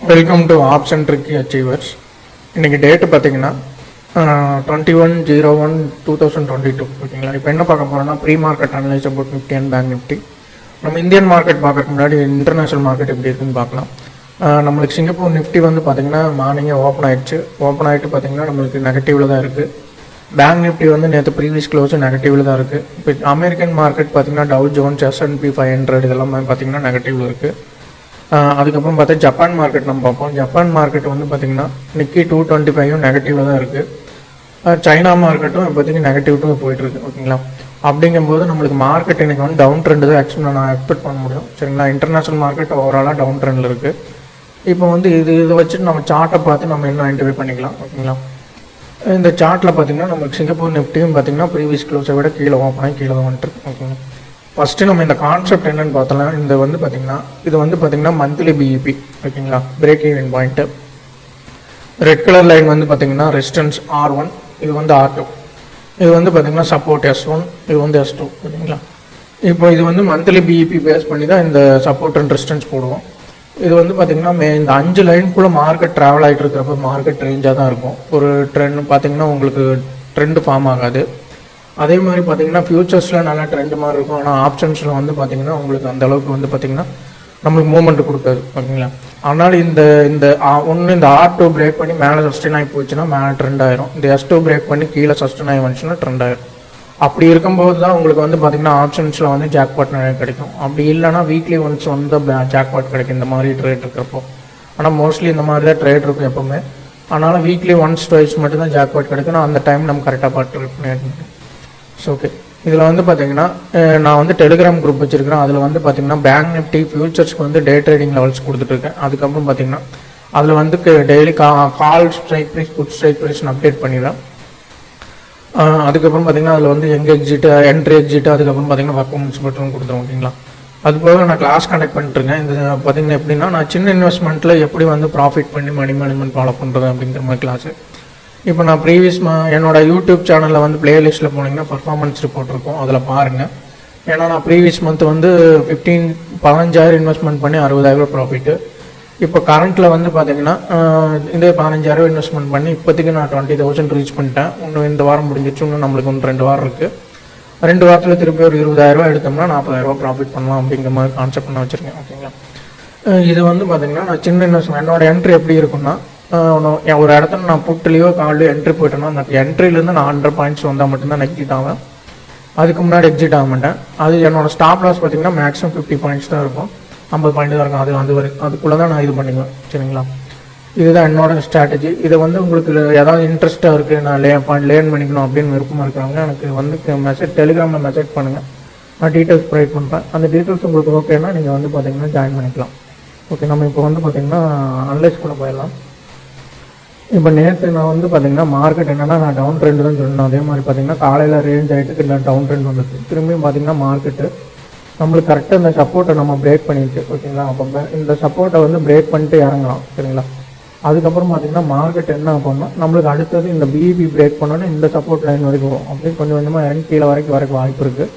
Welcome to option tricky achievers. இன்றைக்கி date பார்த்தீங்கன்னா 21/01/2022 ஓகேங்களா. இப்போ என்ன பார்க்க போகிறோம்னா pre market analyse about Nifty and bank Nifty. நம்ம இந்தியன் மார்க்கெட் பார்க்கறதுக்கு முன்னாடி இன்டர்நேஷனல் மார்க்கெட் எப்படி இருக்குன்னு பார்க்கலாம். நம்மளுக்கு சிங்கப்பூர் நிஃப்டி வந்து பார்த்திங்கன்னா மார்னிங்கே ஓப்பன் ஆகிடுச்சு. ஓப்பன் ஆகிட்டு பார்த்திங்கன்னா நம்மளுக்கு நெகட்டிவில் தான் இருக்குது. பேங்க் நிஃப்டி வந்து நேற்று ப்ரீவியஸ் க்ளோஸ் நெகட்டிவில் தான் இருக்குது. இப்போ அமெரிக்கன் மார்க்கெட் பார்த்திங்கன்னா டவ் ஜோன்ஸ், S&P 500 இதெல்லாம் பார்த்திங்கன்னா நெகட்டிவில் இருக்குது. அதுக்கப்புறம் பார்த்தா ஜப்பான் மார்க்கெட் நம்ம பார்ப்போம். ஜப்பான் மார்க்கெட் வந்து பார்த்திங்கன்னா நிக்கி 225 நெகட்டிவில் தான் இருக்குது. சைனா மார்க்கெட்டும் இப்போதைக்கு நெகட்டிவ் டூ போயிட்டுருக்கு ஓகேங்களா. அப்படிங்கும்போது நம்மளுக்கு மார்க்கெட் இன்றைக்கி வந்து டவுன் ட்ரெண்டு தான் ஆக்சுவலாக நான் எக்ஸ்பெக்ட் பண்ண முடியும் சரிங்களா. இன்டர்நேஷனல் மார்க்கெட் ஓவராலாக டவுன் ட்ரெண்டில் இருக்குது. இப்போ வந்து இதை வச்சுட்டு நம்ம சார்ட்டை பார்த்து நம்ம இன்னும் ஐடென்டிஃபை பண்ணிக்கலாம் ஓகேங்களா. இந்த சார்ட்டில் பார்த்திங்கன்னா நம்மளுக்கு சிங்கப்பூர் நிஃப்டியும் பார்த்திங்கன்னா ப்ரீவியஸ் க்ளோஸை விட கீழே ஓப்பனாக கீழே தான் வந்துட்டு ஓகேங்களா. ஃபஸ்ட்டு நம்ம இந்த கான்செப்ட் என்னென்னு பார்த்தலாம். இந்த வந்து பார்த்திங்கன்னா இது வந்து பார்த்திங்கன்னா மந்த்லி பிஇபி ஓகேங்களா, break even point. Red colour line வந்து பார்த்திங்கன்னா ரெசிஸ்டன்ஸ் R1, இது வந்து R2, இது வந்து பார்த்திங்கன்னா சப்போர்ட் S1, இது வந்து S2 ஓகேங்களா. இப்போ இது வந்து மந்த்லி பிஇபி பேஸ் பண்ணி தான் இந்த சப்போர்ட் அண்ட் ரெசிஸ்டன்ஸ் போடுவோம். இது வந்து பார்த்திங்கன்னா இந்த 5 லைனுக்குள்ளே மார்க்கெட் ட்ராவல் ஆகிட்டு இருக்கிறப்ப மார்க்கெட் ரேஞ்சாக தான் இருக்கும். ஒரு ட்ரெண்ட் பார்த்திங்கன்னா உங்களுக்கு ட்ரெண்டு ஃபார்ம் ஆகாது. அதே மாதிரி பார்த்திங்கன்னா ஃபியூச்சர்ஸில் நல்லா ட்ரெண்ட் மாதிரி இருக்கும். ஆனால் ஆப்ஷன்ஸில் வந்து பார்த்திங்கன்னா உங்களுக்கு அந்த அளவுக்கு வந்து பார்த்திங்கன்னா நம்மளுக்கு மூவ்மெண்ட் கொடுக்காது ஓகேங்களா. அதனால் இந்த ஒன்று இந்த R2 பிரேக் பண்ணி மேலே சஸ்டெயின் ஆகி போச்சுன்னா மேலே ட்ரெண்ட் ஆயிரும். இந்த S2 பிரேக் பண்ணி கீழே சஸ்டெயின் ஆகி வந்துச்சுன்னா ட்ரெண்ட் ஆயிரும். அப்படி இருக்கும்போது தான் உங்களுக்கு வந்து பார்த்திங்கன்னா ஆப்ஷன்ஸில் வந்து ஜாக்பாட் நிறைய கிடைக்கும். அப்படி இல்லைனா வீக்லி ஒன்ஸ் வந்து ஜாக்பாட் கிடைக்கும் இந்த மாதிரி ட்ரேட் இருக்கிறப்போ. ஆனால் மோஸ்ட்லி இந்த மாதிரி தான் ட்ரேட் இருக்கும் எப்போவுமே. அதனால் வீக்லி ஒன்ஸ் ட்வைஸ் மட்டும் தான் ஜாக்பாட் கிடைக்கும். அந்த டைம் நம்ம கரெக்டாக பார்த்து ட்ரேட் பண்ணிடணும். ஸோ ஓகே, இதில் வந்து பார்த்திங்கன்னா நான் வந்து டெலிகிராம் குரூப் வச்சுருக்கிறேன். அதில் வந்து பார்த்திங்கன்னா பேங்க் நிஃப்டி ஃபியூச்சர்ஸ்க்கு வந்து டே ட்ரேடிங் லெவல்ஸ் கொடுத்துட்ருக்கேன். அதுக்கப்புறம் பார்த்திங்கன்னா அதில் வந்து daily call strike price, put strike price நான் அப்டேட் பண்ணிடுறேன். அதுக்கப்புறம் பார்த்திங்கன்னா அதில் வந்து எங்கே எக்ஸிட்டு, என்ட்ரி எக்ஸிட்டு, அதுக்கப்புறம் பார்த்திங்கன்னா பர்ஃபார்மன்ஸ் மட்டும் கொடுத்துருவோம் ஓகேங்களா. அதுபோக நான் கிளாஸ் கண்டக்ட் பண்ணிட்டுருக்கேன். இது பார்த்திங்கன்னா எப்படின்னா நான் சின்ன இன்வெஸ்ட்மெண்ட்டில் எப்படி வந்து ப்ராஃபிட் பண்ணி மணி மேனேஜ்மெண்ட் ஃபாலோ பண்ணுறது அப்படிங்கிற மாதிரி கிளாஸு. இப்போ நான் ப்ரீவியஸ் என்னோடய யூடியூப் சேனலில் வந்து ப்ளேலிஸ்ட்டில் போனீங்கன்னா பர்ஃபார்மன்ஸ் ரிப்போர்ட் இருக்கும், அதில் பாருங்கள். ஏன்னா நான் ப்ரீவியஸ் மந்த் வந்து 15,000 இன்வெஸ்ட்மெண்ட் பண்ணி 60,000 ப்ராஃபிட்டு. இப்போ கரண்ட்டில் வந்து பார்த்திங்கன்னா இந்த 15,000 இன்வெஸ்ட்மெண்ட் பண்ணி இப்போதைக்கு நான் 20,000 ரீச் பண்ணிட்டேன். இன்னும் இந்த வாரம் முடிஞ்சிச்சு, இன்னும் நம்மளுக்கு ஒன்று 2 வாரம் இருக்குது. 2 வாரத்தில் திருப்பி ஒரு 20,000 எடுத்தோம்னா 40,000 ப்ராஃபிட் பண்ணலாம் அப்படிங்கிற மாதிரி கான்செப்ட் நான் வச்சுருக்கேன் ஓகேங்களா. இது வந்து பார்த்திங்கன்னா நான் சின்ன இன்வெஸ்ட்மெண்ட் என்னோடய என்ட்ரி எப்படி இருக்குன்னா, ஒரு இடத்துல நான் புட்டுலேயோ காலையோ என்ட்ரி போயிட்டேன்னா அந்த என்ட்ரிலேருந்து நான் 100 பாயிண்ட்ஸ் வந்தால் மட்டும்தான் எக்ஸிட் ஆவேன். அதுக்கு முன்னாடி எக்ஸிட் ஆக மாட்டேன். அது என்னோடய ஸ்டாப் லாஸ் பார்த்திங்கன்னா மேக்ஸிமம் 50 பாயிண்ட்ஸ் தான் இருக்கும், 50 பாயிண்ட் தான் இருக்கும். அது வரைக்கும் அதுக்குள்ளே தான் நான் இது பண்ணிக்குவேன் சரிங்களா. இதுதான் என்னோடய ஸ்ட்ராட்டஜி. இதை வந்து உங்களுக்கு ஏதாவது இன்ட்ரெஸ்ட்டாக இருக்குது, நான் லேர்ன் பண்ணிக்கணும் அப்படின்னு விருப்பமாக இருக்கிறவங்க எனக்கு வந்து டெலிகிராமில் மெசேஜ் பண்ணுங்கள். நான் டீட்டெயில்ஸ் ப்ரொவைட் பண்ணுறேன். அந்த டீட்டெயில்ஸ் உங்களுக்கு ஓகேன்னா நீங்கள் வந்து பார்த்திங்கன்னா ஜாயின் பண்ணிக்கலாம். ஓகே, நம்ம இப்போ வந்து பார்த்திங்கன்னா அனலைஸ் கூட போயிடலாம். இப்போ நேற்று நான் வந்து பார்த்திங்கன்னா மார்க்கெட் என்னென்னா நான் டவுன் ட்ரெண்ட் தான் சொல்லணும். அதே மாதிரி பார்த்திங்கன்னா காலையில் ரேஞ்ச் ஆகிட்டு இல்லை டவுன் ட்ரெண்ட் வந்துச்சு. திரும்பியும் பார்த்திங்கன்னா மார்க்கெட்டு நம்மளுக்கு கரெக்டாக இந்த சப்போர்ட்டை நம்ம பிரேக் பண்ணிடுச்சு ஓகேங்களா. அப்போ இந்த சப்போர்ட்டை வந்து பிரேக் பண்ணிட்டு இறங்கலாம் சரிங்களா. அதுக்கப்புறம் பார்த்திங்கன்னா மார்க்கெட் என்ன பண்ணோம், நம்மளுக்கு அடுத்தது இந்த பிஇபி பிரேக் பண்ணோன்னா இந்த சப்போர்ட் லைன் வரைக்கும் வரும். அப்படியே கொஞ்சம் கொஞ்சமாக இறங்கி கீழே வரைக்கும் வாய்ப்பு இருக்குது.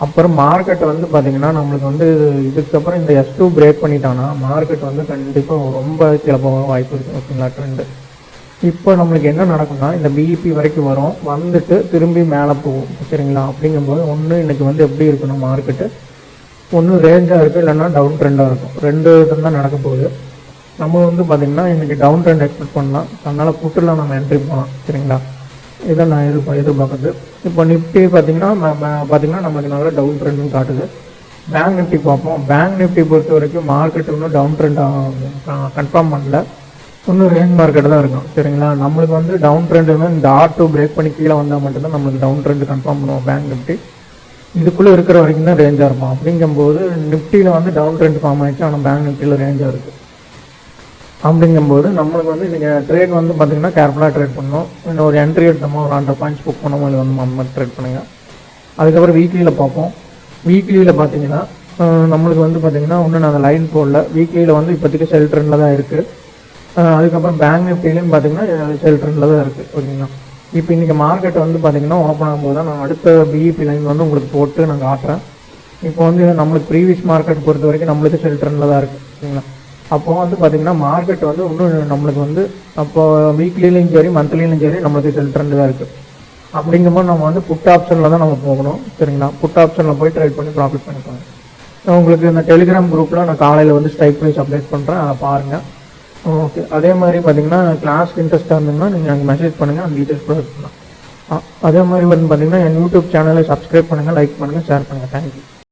அப்புறம் மார்க்கெட் வந்து பார்த்திங்கன்னா நம்மளுக்கு வந்து இதுக்கப்புறம் இந்த S2 பிரேக் பண்ணிட்டான்னா மார்க்கெட் வந்து கண்டிப்பாக ரொம்ப கீழே போக வாய்ப்பு இருக்குது ஓகேங்களா ட்ரெண்டு. இப்போ நம்மளுக்கு என்ன நடக்கும்னா இந்த பிஇபி வரைக்கும் வரும், வந்துட்டு திரும்பி மேலே போகும் சரிங்களா. அப்படிங்கும்போது ஒன்று இன்றைக்கி வந்து எப்படி இருக்குன்னா மார்க்கெட்டு ஒன்று ரேஞ்சாக இருக்குது, இல்லைன்னா டவுன் ட்ரெண்டாக இருக்கும். 2 தான் நடக்க போகுது. நம்ம வந்து பார்த்திங்கன்னா இன்றைக்கி டவுன் ட்ரெண்ட் எக்ஸ்பெக்ட் பண்ணலாம். அதனால் புட்டில் நம்ம என்ட்ரி போகலாம் சரிங்களா. இதை நான் எதிர்பார்க்குறது. இப்போ நிஃப்டி பார்த்திங்கன்னா நமக்கு நல்லா டவுன் ட்ரெண்டுன்னு காட்டுது. பேங்க் நிஃப்டி பார்ப்போம். பேங்க் நிஃப்டி பொறுத்த வரைக்கும் மார்க்கெட் இன்னும் டவுன் ட்ரெண்ட் கன்ஃபார்ம் பண்ணல, இன்னும் ரேஞ்ச் மார்க்கெட் தான் இருக்கும் சரிங்களா. நம்மளுக்கு வந்து டவுன் ட்ரெண்ட் இந்த R2 பிரேக் பண்ணி கீழே வந்தால் மட்டும்தான் நம்மளுக்கு டவுன் ட்ரெண்ட் கன்ஃபார்ம் பண்ணுவோம். பேங்க் நிஃப்டி இதுக்குள்ளே இருக்கிற வரைக்கும் தான் ரேஞ்சாக இருக்கும். அப்படிங்கும்போது நிஃப்டியில் வந்து டவுன் ட்ரெண்ட் ஃபார்ம் ஆகிடுச்சு, ஆனால் பேங்க் நிஃப்டியில் ரேஞ்சாக இருக்குது. அப்படிங்கும்போது நம்மளுக்கு வந்து நீங்கள் ட்ரேட் வந்து பார்த்திங்கன்னா கேர்ஃபுல்லாக ட்ரேட் பண்ணணும். இன்னும் ஒரு என்ட்ரி எடுத்தோமோ ஒரு 100 பாயிண்ட்ஸ் புக் பண்ணோமோ இது வந்து நம்ம ட்ரேட் பண்ணுங்கள். அதுக்கப்புறம் வீக்லியில் பார்ப்போம். வீக்லியில் பார்த்திங்கன்னா நம்மளுக்கு வந்து பார்த்திங்கன்னா ஒன்றும் நான் அந்த லைன் போடல. வீக்லியில் வந்து இப்போதைக்கு செல் ட்ரெண்டில் தான் இருக்குது. அதுக்கப்புறம் பேங்க் நிஃப்டிலையும் பார்த்திங்கன்னா செல் ட்ரெண்டில் தான் இருக்குது ஓகேங்களா. இப்போ இன்றைக்கி மார்க்கெட் வந்து பார்த்திங்கன்னா ஓப்பன் ஆகும்போது தான் நான் அடுத்த பிஇபி லைன் வந்து உங்களுக்கு போட்டு நான் காட்டுறேன். இப்போ வந்து நம்மளுக்கு ப்ரீவியஸ் மார்க்கெட் பொறுத்த வரைக்கும் நம்மளுக்கு செல் ட்ரெண்டில் தான் இருக்குது ஓகேங்களா. அப்போ வந்து பார்த்திங்கன்னா மார்க்கெட் வந்து இன்னும் நம்மளுக்கு வந்து அப்போ வீக்லிலையும் சரி மந்த்லிலையும் சரி நம்மளுக்கு செல் ட்ரெண்டு தான் இருக்குது. அப்படிங்கும்போது நம்ம வந்து புட் ஆப்ஷனில் தான் நம்ம போகணும். சரிங்களா, புட் ஆப்ஷனில் போய் ட்ரேட் பண்ணி ப்ராஃபிட் பண்ணிக்கோங்க. உங்களுக்கு இந்த டெலிகிராம் குரூப்பில் நான் காலையில் வந்து ஸ்ட்ரைக் ப்ரைஸ் அப்டேட் பண்ணுறேன், அதை பாருங்கள். ஓகே, அதே மாதிரி பார்த்தீங்கன்னா கிளாஸ்க்கு இன்ட்ரெஸ்ட்டாக இருந்தீங்கன்னா நீங்கள் எனக்கு மெசேஜ் பண்ணுங்கள், அந்த டீட்டெயில்ஸ் கூட இருக்கலாம். அதே மாதிரி வந்து பார்த்தீங்கன்னா என் யூடியூப் சேனலை சப்ஸ்கிரைப் பண்ணுங்கள், லைக் பண்ணுங்கள், ஷேர் பண்ணுங்கள். தேங்க்யூ.